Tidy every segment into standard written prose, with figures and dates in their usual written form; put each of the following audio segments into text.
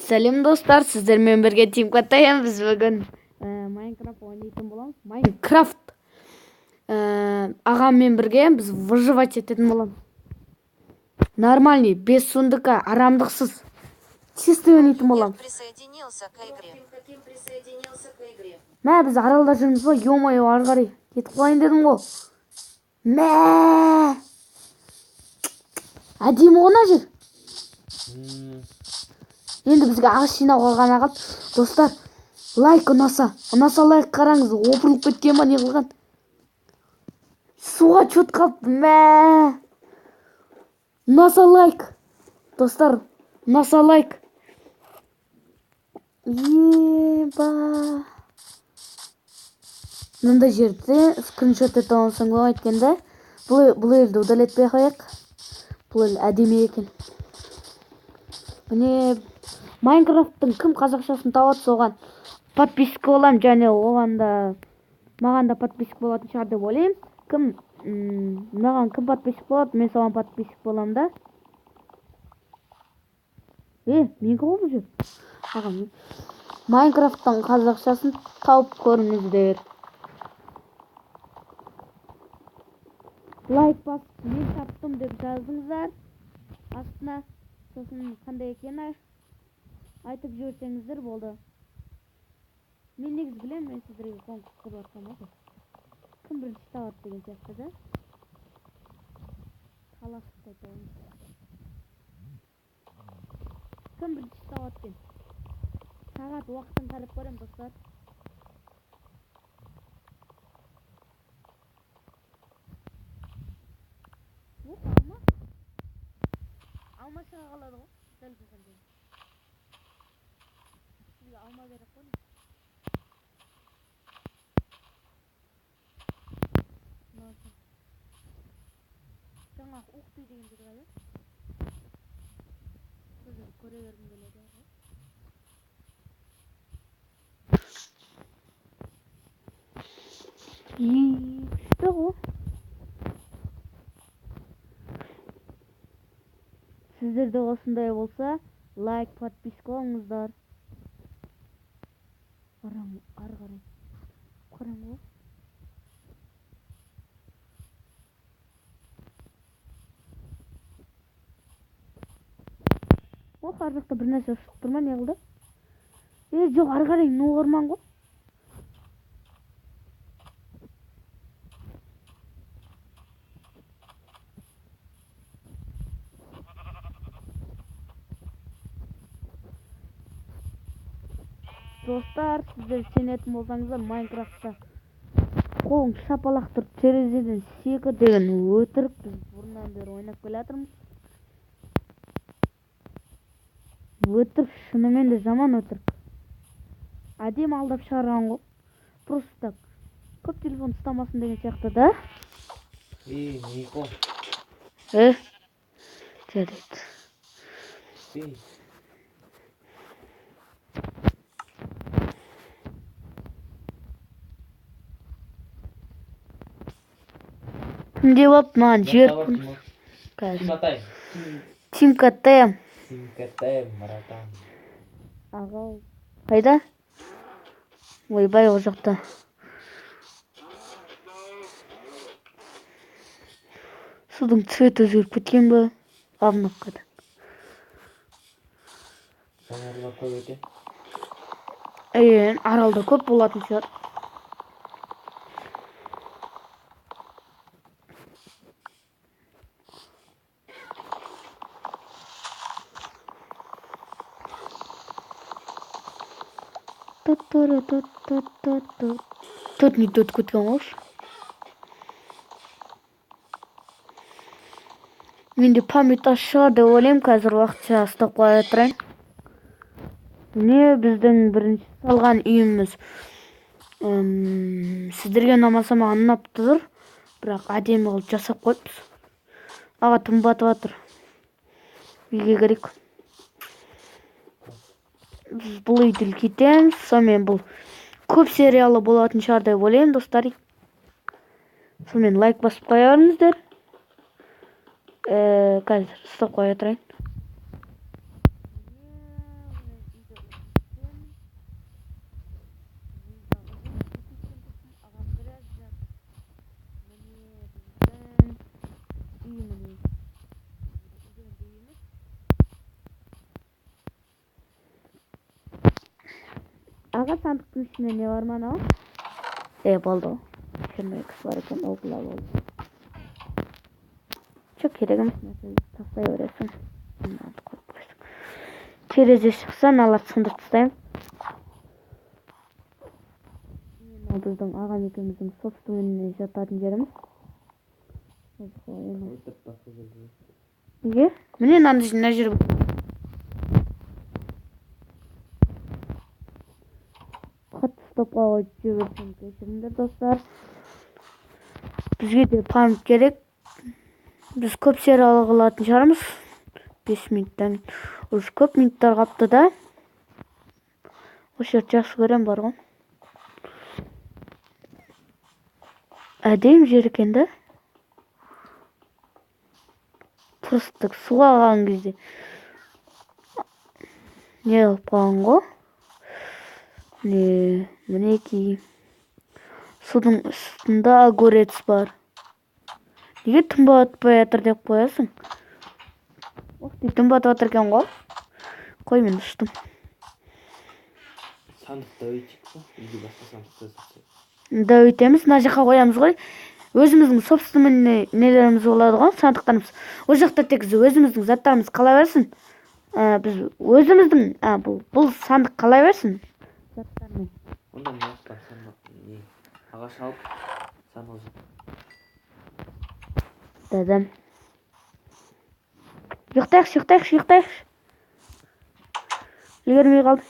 Сәлем достар, сіздермен бірге Тим Каттаем. Біз бүгін Майнкрафт ойнайтын боламыз. Майнкрафт ағаммен бірге біз выживать ететін боламыз. Нормальный, без сундука, арамдықсыз. Чисто ойнайтын боламыз. Мә, біз аралда жүрміз ғой, ё-моё, ары қарай кетіп қалайын дедім ғой. Мә! Әдемі ғана жер. Енді бізге ағаш жинауға ғана қалды. Достар, лайк ұнаса лайк қараңыз. Опырылып кеткен ба, не қылған? Суға чөт қалды. Мә! Ұнаса лайк. Достар, ұнаса лайк. Еба! Мындай жерде скриншот ете алсаң ғой айткенде. Бұл елді удалетпей қояйық. Бұл ел әдемі екен. Міне Майнкрафттың кім қазақшасын тауып соған подписка болам, және маған да подписка болатын шығар деп ойлаймын. Маған кім подписка болады, мен соған подписка болам да. Мен ғой бұл жер. Майнкрафттың қазақшасын тауып көріңіздер. Лайк басып, мен таптым деп жаздыңыздар. Астына сосын қандай екені айтып жіберсеңіздер болды. Мен негіз білем, мен сіздерге конкурс құрып жатқам. Кім бірінші табады деген сияқты да. Таласып айтайын. Кім бірінші табады екен? Сағат уақытын қарап көрем, достар. Алма шыға қалады ғой. Дәл бізден. Сізге алма беріп қойын. Жаңа ұқты деген жер қайда? Сізді көре бергім келеді. Күшті ғой. Сіздерде осындай болса, лайк, подписка олыңыздар. Ары қарай. Қарам ғой. Ар жақта бір нәрсе ұшып тұр ма, не қылды? Жоқ, ары қарай, ну орман ғой. Достар, сіздер сенетін болсаңыздар, Майнкрафтта қолың шапалақ тұрып, терезеден секір деген өтірік. Біз бұрыннан бері ойнап келе жатырмыз. Өтірік, шынымен де жаман өтірік. Әдем алдап шығарған ғой. Просто көп телефон ұстамасын деген сияқты да. Нико. Жарайды. Кім деп алып маған жіберіп Тим Тим Каттаем. маратан. Ағау. Қайда? Ойбай, ол жақта. Судың цветі өзгеріп кеткен ба? Авнап қайда. Жанарла көп екен. Аралда көп болатын шығар. Тут не тут кеткен ғой. Менде память шығар деп ойлаймын, қазір уақытша ұстап қоя тұрайын. Міне біздің бірінші салған үйіміз. Сіздерге ұнамаса маған ұнап тұр, бірақ әдемі қылып жасап қойыппыз. Аға тым батып жатыр. Үйге керек. Біз бұл үйді кетеміз. Сонымен бұл көп сериалы болатын шығар деп ойлаймын, достар. Сонымен лайк басып қоя беріңіздер. Қазір ұстап қоя тұрайын. Ağa sandıktın içinde ne var mana? Boldu. Şunday kız var ekan okula oldu. Çok keregimiz mesela tahtaya öğretsin. Tereзе çıksan alat sındık tustayım. Біздің ағам екеуміздің собственный жататын жерimiz. Неге? Міне мына жер. Қатты ұстап қалып жүрсем кешіріңдер достар. Бізге де память керек. Біз көп сериал қылатын шығармыз. 5 минуттан. Уже көп минуттар қапты да. Осы жерді жақсы көрем бар ғой. Әдем жер екен да. Просто суға қалған кезде не қылып қалған ғой. Мінекей судың үстінде огурец бар. Неге түн батпай жатыр деп қоясың? Түн батып жатыр екен ғой. Қой, мен ұштым. Сандықта өйтейік па? Или басқа сандықта өтсек? Да өйтеміз, мына жаққа қоямыз ғой. Өзіміздің собственный нелеріміз болады ғой, сандықтарымыз. Ол жақта тек өзіміздің заттарымыз қала берсін. Біз өзіміздің, бұл сандық қала берсін. Заттармен. Онда не yapar сандық? Ағаш алып, сандық жақ. Дадам. Ұйықтайықшы. Үлгермей қалдым.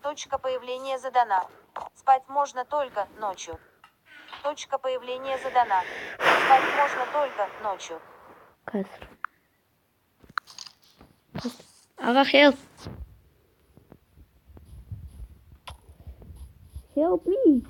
Точка появления задана. Спать можно только ночью. Точка появления задана. Спать можно только ночью. Қазір. Аға, help. Help me.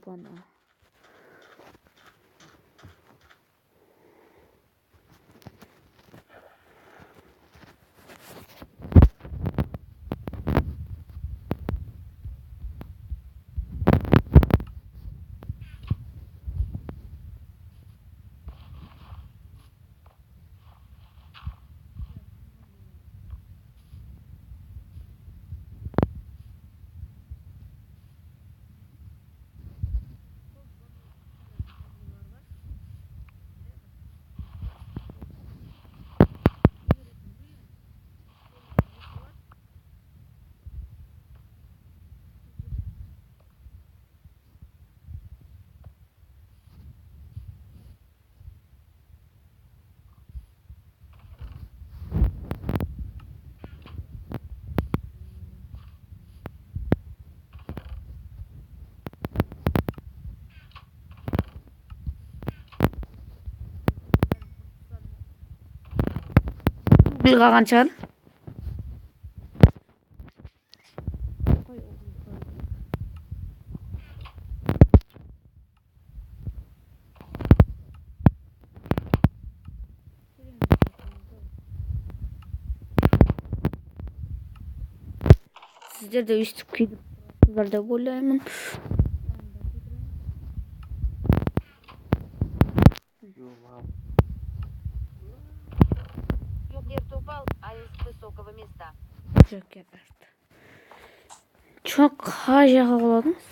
Bana. Bir қалған шығар. Сіздер де өйстіп кейдіп тұрсыздар деп ойлаймын. Роберт упал, с высокого места. Çok қай жаққа құладыңыз?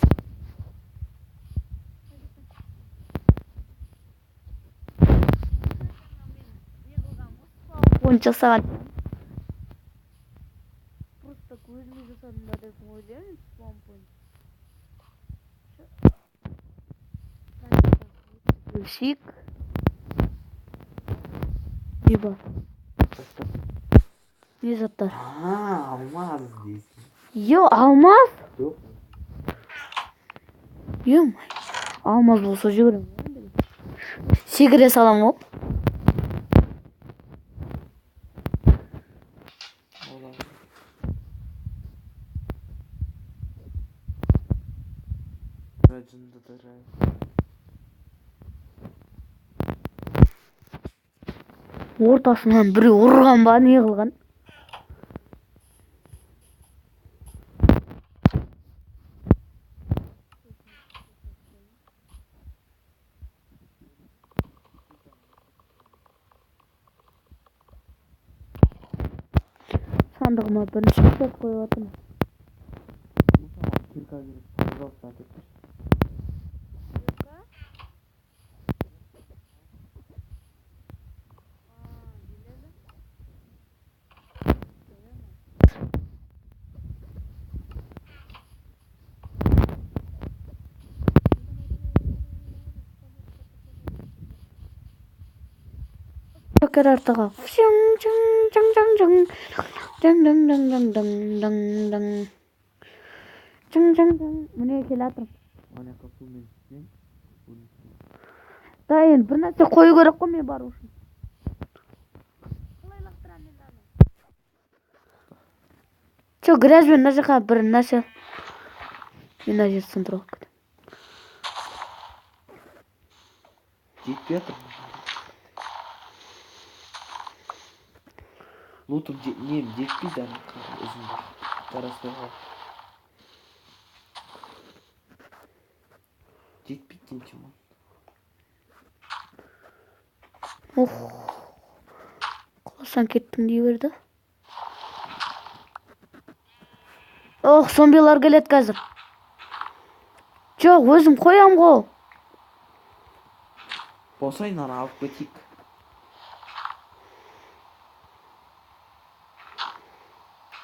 помпон жасаған. Просто көзіме жасадым ба деп ойлаймын, помпон. Шик. Не бар? Не заттар? Алмаз дейсің. Йо, алмаз? Жоқ. Йо, алмаз болса жүгірем. Секіре салам ол. Жынды да жай. Ортасынан біреу ұрған ба, не қылған? Сандығыма бірінші кітап қойып атырмын. Кирка керек. Пожалуйста, әкеп бер. Joker артыға. Міне келе атырмын. Ана капумен сен. Да, енді бір нәрсе қою керек қой мен бару үшін. Қалай лақтырамын мен аны? Че, грязьбен мына жаққа бір нәрсе. Мен мына жерді сындырып алып кетемін. Жетпей жатыр. Лутым нем жетпейді ана өзімді. Жараспай қалып. Жетпейді денчім ол. Құласан кеттің дей берді. Зомбилар келеді қазір. Жоқ, өзім қоям ғой. Босайын ана алып кетейік.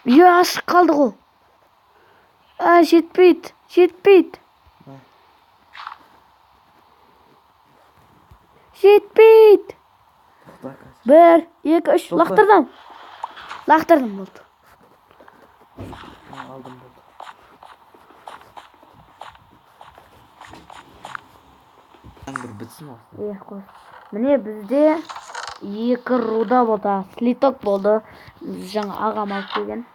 Ашық қалды ғой. Жетпейді. Жетпейді. Бір, екі, үш. Лақтырдым. Лақтырдым болды. Алдым болды. Бір бітсін ол. Қос. Міне бізде екі руда болды. Слиток болды. Жаңа ағам алып келген.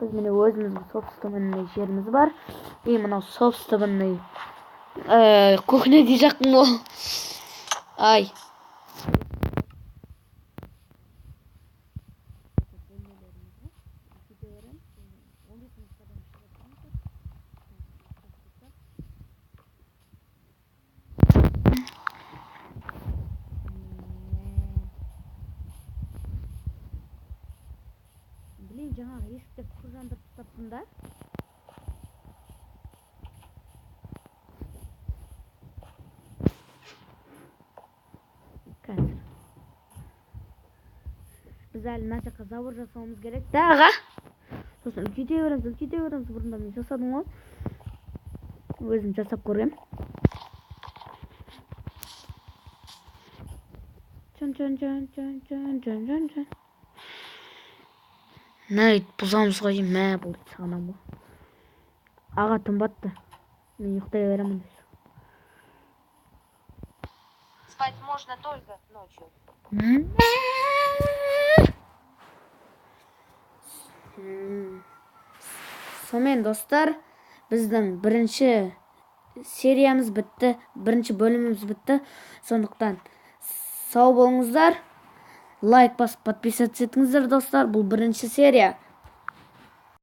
Біз міне өзіміздің собственный жеріміз бар. Мынау собственный кухня дей жақын ол. Ай. Блин, жаңағы есікте қожандырып тастаппын да. Қазір. Біз әлі мына жаққа забор жасауымыз керек. Да, аға. Сосын үлкейте береміз. Бұрында мен жасадым ғой. Өзім жасап көрем. Жан. Найт бұзамызға мә болды сағанам ғой. Аға тынбатты. Мен ұйықтай беремін. Спать можно только ночью. Сонымен достар, біздің бірінші сериямыз бітті, бірінші бөліміміз бітті. Сондықтан сау болыңыздар. Лайк басып подписаться етіңіздер достар. Бұл бірінші серия.